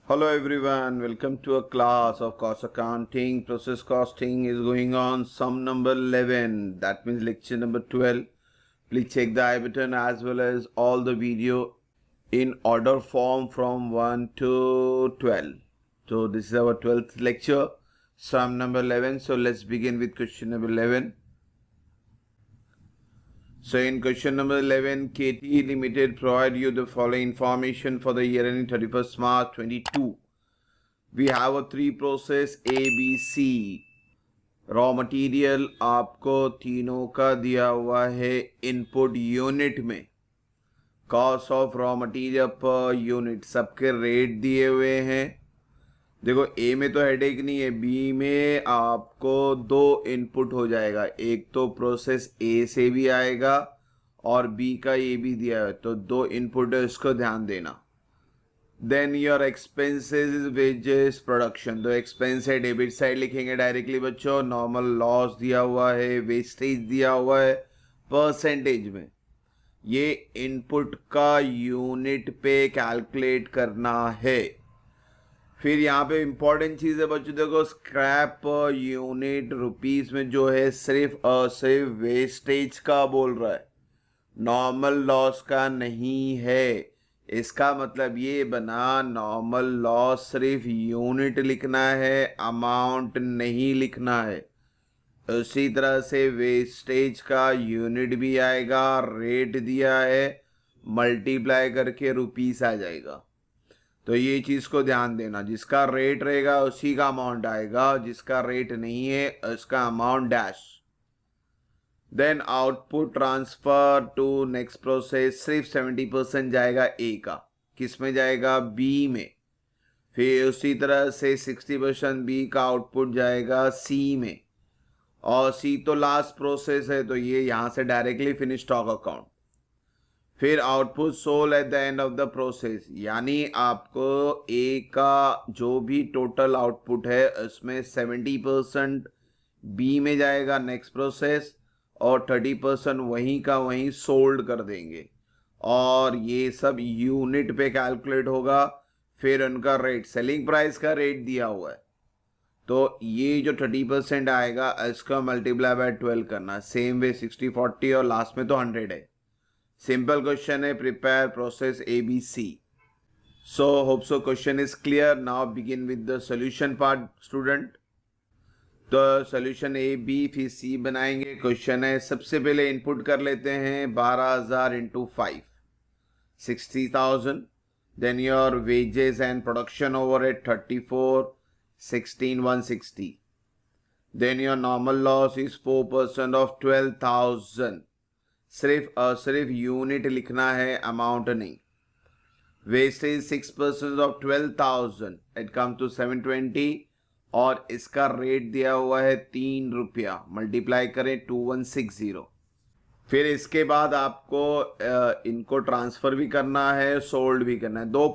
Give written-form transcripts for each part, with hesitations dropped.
Hello everyone, welcome to a class of cost accounting. Process costing is going on sum number 11, that means lecture number 12. Please check the I button as well as all the video in order form from 1 to 12. So this is our 12th lecture, sum number 11. So let's begin with question number 11. So in question number 11, KT Limited provide you the following information for the year ending 31st March 22. We have a three process A, B, C. Raw material आपको तीनों का दिया हुआ है input unit में. Cost of raw material per unit सबके rate दिए हुए हैं. देखो ए में तो हेडेक नहीं है, बी में आपको दो इनपुट हो जाएगा, एक तो प्रोसेस ए से भी आएगा और बी का ये भी दिया है, तो दो इनपुट है, इसको ध्यान देना. Then your expenses wages production, तो एक्सपेंस है डेबिट साइड लिखेंगे डायरेक्टली बच्चों. नॉर्मल लॉस दिया हुआ है, वेस्टेज दिया हुआ है परसेंटेज में. ये इनपुट का यूनिट पे कैलकुलेट करना है. फिर यहाँ पे इंपॉर्टेंट चीज है बच्चों, देखो स्क्रैप पर यूनिट रुपीस में जो है सिर्फ और सिर्फ वेस्टेज का बोल रहा है, नॉर्मल लॉस का नहीं है. इसका मतलब ये बना नॉर्मल लॉस सिर्फ यूनिट लिखना है, अमाउंट नहीं लिखना है. उसी तरह से वेस्टेज का यूनिट भी आएगा, रेट दिया है, मल्टीप्लाई करके रुपीस आ जाएगा. तो ये चीज को ध्यान देना, जिसका रेट रहेगा उसी का अमाउंट आएगा, जिसका रेट नहीं है उसका amount dash. Then output transfer to next process, सिर्फ 70% जाएगा ए का, किस में जाएगा, बी में. फिर उसी तरह से 60% बी का आउटपुट जाएगा सी में, और सी तो लास्ट प्रोसेस है तो ये यहां से डायरेक्टली फिनिश स्टॉक अकाउंट. फिर output sold at the end of the process, यानी आपको ए का जो भी टोटल आउटपुट है उसमें 70% बी में जाएगा नेक्स्ट प्रोसेस, और 30% वहीं का वहीं सोल्ड कर देंगे, और ये सब यूनिट पे कैलकुलेट होगा. फिर उनका रेट, सेलिंग प्राइस का रेट दिया हुआ है, तो ये जो 30% आएगा इसका मल्टीप्लाई बाय 12 करना. सेम वे 60-40 और लास्ट में तो 100 है. सिंपल क्वेश्चन है. Prepare process A B C. So hope so question is clear. Now begin with the solution part student. तो सॉल्यूशन ए बी फिर सी बनाएंगे. क्वेश्चन है, सबसे पहले इनपुट कर लेते हैं 12,000 into 5, 60,000. Then your wages and production overhead 34, 16,160. Then your normal loss is 4% of 12,000. सिर्फ और सिर्फ यूनिट लिखना है, अमाउंट नहीं. Wastage 6% of 12,000, it come to 720, और इसका रेट दिया हुआ है 3 रुपया. मल्टीप्लाई करें 2160. फिर इसके बाद आपको इनको ट्रांसफर भी करना है, सोल्ड भी करना है. दो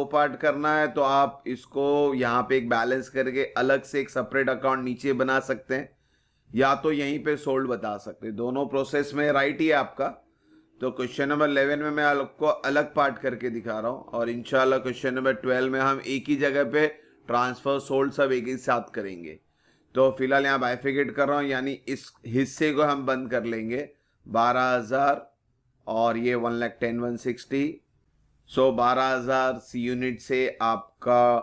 पार्ट करना है, तो आप इसको यहाँ पे एक बैलेंस करके अलग से एक सेपरेट अकाउंट नीचे बना सकते हैं, या तो यहीं पे सोल्ड बता सकते हैं. दोनों प्रोसेस में राइट ही है आपका. तो क्वेश्चन नंबर 11 में मैं आपको अलग पार्ट करके दिखा रहा हूं, और इंशाल्लाह क्वेश्चन नंबर 12 में हम एक ही जगह पे ट्रांसफर सोल्ड सब एक ही साथ करेंगे. तो फिलहाल यहाँ बाइफिकेट कर रहा हूँ, यानी इस हिस्से को हम बंद कर लेंगे. 12,000 और ये 1,10,160. सो 12,000 यूनिट से आपका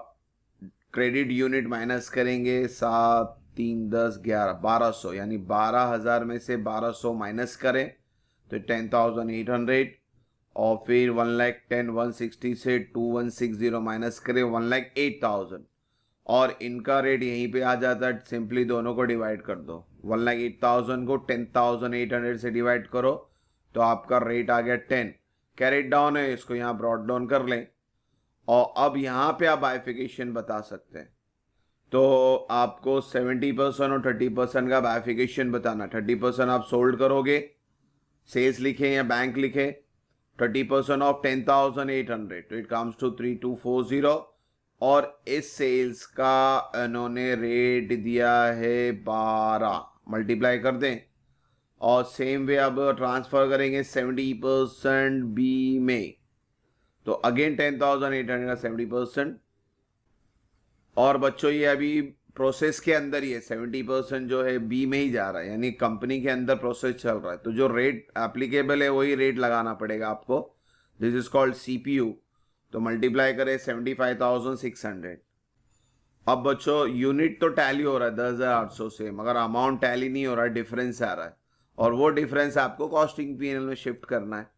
क्रेडिट यूनिट माइनस करेंगे, 7, 3, 10, 11, 1200, यानी 12,000 में से 1200 माइनस करें तो 10,800, और फिर 1,10,160 से 2,160 माइनस करें 1,08,000, और इनका रेट यहीं पे आ जाता है. सिंपली दोनों को डिवाइड कर दो. 1,08,000 को 10,800 से डिवाइड करो तो आपका रेट आ गया 10. कैरेट डाउन है, इसको यहाँ ब्रॉड डाउन कर लें, और अब यहाँ पे आप बाइफिकेशन बता सकते हैं. तो आपको 70% और 30% का बाइफिकेशन बताना. 30% आप सोल्ड करोगे, सेल्स लिखे या बैंक लिखे, 30% ऑफ 10,800, तो इट कम्स टू 3,240, और इस सेल्स का इन्होंने रेट दिया है 12. मल्टीप्लाई कर दें, और सेम वे अब ट्रांसफ़र करेंगे 70% बी में, तो अगेन 10,800 का 70%। और बच्चों ये अभी प्रोसेस के अंदर ही है, 70% जो है बी में ही जा रहा है, यानी कंपनी के अंदर प्रोसेस चल रहा है, तो जो रेट एप्लीकेबल है वही रेट लगाना पड़ेगा आपको। This is called CPU. तो मल्टीप्लाई करें 75,600। अब बच्चों यूनिट तो टैली हो रहा है 10,800 से, मगर अमाउंट टैली नहीं हो रहा है, डिफरेंस आ रहा है, और वो डिफरेंस आपको कॉस्टिंग पीएनएल में शिफ्ट करना है।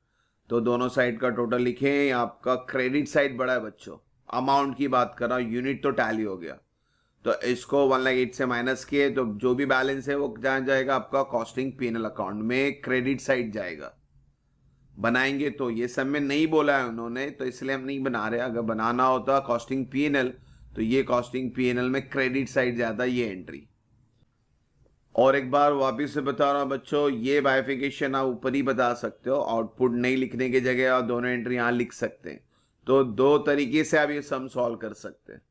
तो दोनों साइड का टोटल लिखें। आपका क्रेडिट साइड बड़ा है बच्चों, अमाउंट की बात कर रहा हूँ, यूनिट तो टैली हो गया, तो इसको 1,08,000 से माइनस किए तो जो भी बैलेंस है वो जहाँ जाएगा आपका कॉस्टिंग पीएनएल अकाउंट में, क्रेडिट साइड जाएगा। बनाएंगे तो ये सब में नहीं बोला है उन्होंने, तो इसलिए हम नहीं बना रहे। अगर बनाना होता कॉस्टिंग पीएनएल तो ये कॉस्टिंग पीएनएल में क्रेडिट साइड जाता ये एंट्री। और एक बार वापिस से बता रहा हूँ बच्चों, ये बाइफिकेशन आप ऊपर ही बता सकते हो, आउटपुट नहीं लिखने की जगह आप दोनों एंट्री यहाँ लिख सकते हैं। तो दो तरीके से आप ये सम सॉल्व कर सकते हैं,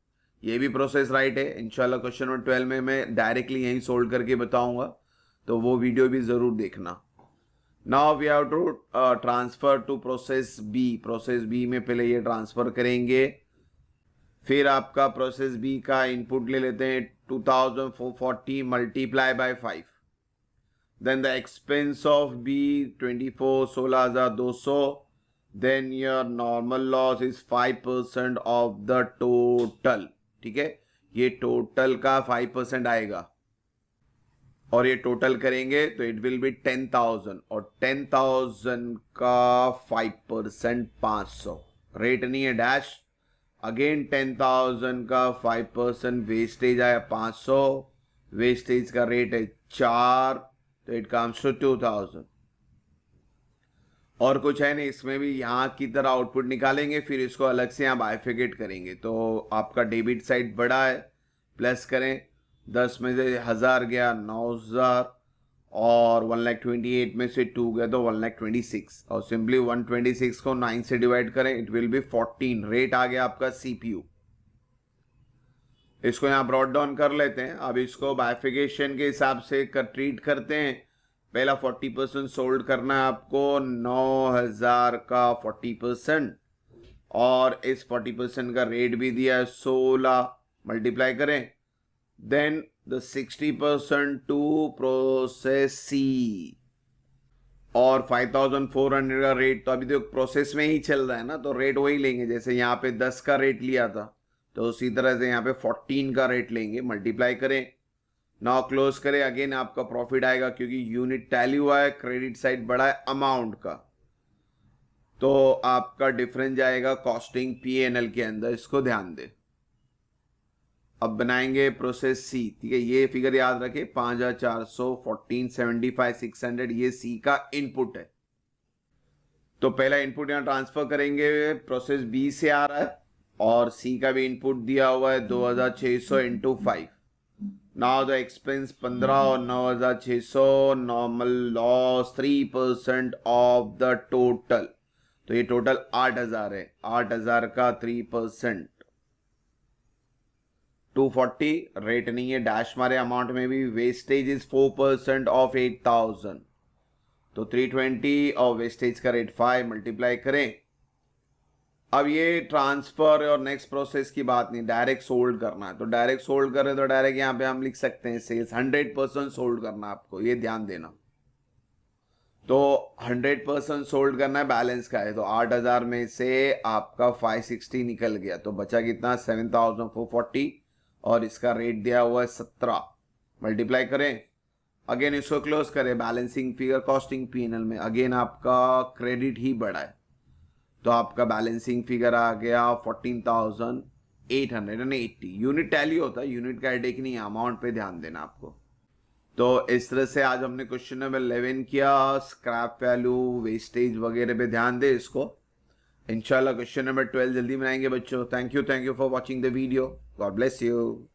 ये भी प्रोसेस राइट है। इंशाल्लाह क्वेश्चन नंबर 12 में मैं डायरेक्टली यहीं सोल्व करके बताऊंगा, तो वो वीडियो भी ज़रूर देखना। Now we have to transfer to process B. Process B में पहले ये ट्रांसफर करेंगे, फिर आपका प्रोसेस बी का इनपुट ले लेते हैं 2,440 multiply by 5। Then the expense of B 24, 16,200। Then your normal loss is 5% of the total. ठीक है, ये टोटल का 5% आएगा, और ये टोटल करेंगे तो इट विल बी 10,000, और 10,000 का 5% 500, रेट नहीं है डैश। अगेन 10,000 का 5% वेस्टेज आया 500, वेस्टेज का रेट है 4, तो इट कम्स टू 2,000। और कुछ है नहीं इसमें भी, यहाँ की तरह आउटपुट निकालेंगे, फिर इसको अलग से यहाँ बाइफिकेट करेंगे। तो आपका डेबिट साइड बड़ा है, प्लस करें 10 में से 1,000 गया 9,000, और 1,28,000 में से 2 गया तो 1,26,000, और सिंपली 126 को 9 से डिवाइड करें, इट विल बी 14। रेट आ गया आपका सीपीयू। इसको यहाँ ब्रॉड डाउन कर लेते हैं। अब इसको बाइफिकेशन के हिसाब से ट्रीट करते हैं। पहला 40% सोल्ड करना है आपको, 9,000 का 40%, और इस 40% का रेट भी दिया है 16, मल्टीप्लाई करें। देन द 60% टू प्रोसेस सी, और 5,400 का रेट तो अभी तो प्रोसेस में ही चल रहा है ना, तो रेट वही लेंगे जैसे यहाँ पे 10 का रेट लिया था, तो उसी तरह से यहाँ पे 14 का रेट लेंगे, मल्टीप्लाई करें। नाउ क्लोज करें। अगेन आपका प्रॉफिट आएगा क्योंकि यूनिट टैली हुआ है, क्रेडिट साइड बड़ा है अमाउंट का, तो आपका डिफरेंस जाएगा कॉस्टिंग पीएनएल के अंदर, इसको ध्यान दें। अब बनाएंगे प्रोसेस सी। ठीक है, ये फिगर याद रखें, 5,400, 14, 75, 600, ये सी का इनपुट है। तो पहला इनपुट यहाँ ट्रांसफर करेंगे, प्रोसेस बी से आ रहा है, और सी का भी इनपुट दिया हुआ है 2,600 इंटू 5। नाउ द एक्सपेंस 15 और 9,600, normal loss 3% of the total, तो ये टोटल 8,000 है, 8,000 का 3% 240, रेट नहीं है डैश मारे अमाउंट में भी। वेस्टेज इज 4% ऑफ 8,000, तो 320, और वेस्टेज का रेट 5, मल्टीप्लाई करें। अब ये ट्रांसफर और नेक्स्ट प्रोसेस की बात नहीं, डायरेक्ट सोल्ड करना है, तो डायरेक्ट सोल्ड करें तो डायरेक्ट यहाँ पे हम लिख सकते हैं सेल्स 100% सोल्ड करना है आपको, ये ध्यान देना। तो 100% सोल्ड करना है, बैलेंस का है, तो 8,000 में से आपका 560 निकल गया, तो बचा कितना 7,440, और इसका रेट दिया हुआ है 17, मल्टीप्लाई करें। अगेन इसको क्लोज करें, बैलेंसिंग फिगर कॉस्टिंग पीएनएल में अगेन आपका क्रेडिट ही बढ़ा है, तो आपका बैलेंसिंग फिगर आ गया 14,880। यूनिट टैली होता है, यूनिट का हेडेक नहीं है, अमाउंट पे ध्यान देना आपको। तो इस तरह से आज हमने क्वेश्चन नंबर 11 किया, स्क्रैप वैल्यू, वेस्टेज वगैरह पे ध्यान दे इसको। इंशाल्लाह क्वेश्चन नंबर 12 जल्दी बनाएंगे बच्चों। Thank you for watching the video. God bless you.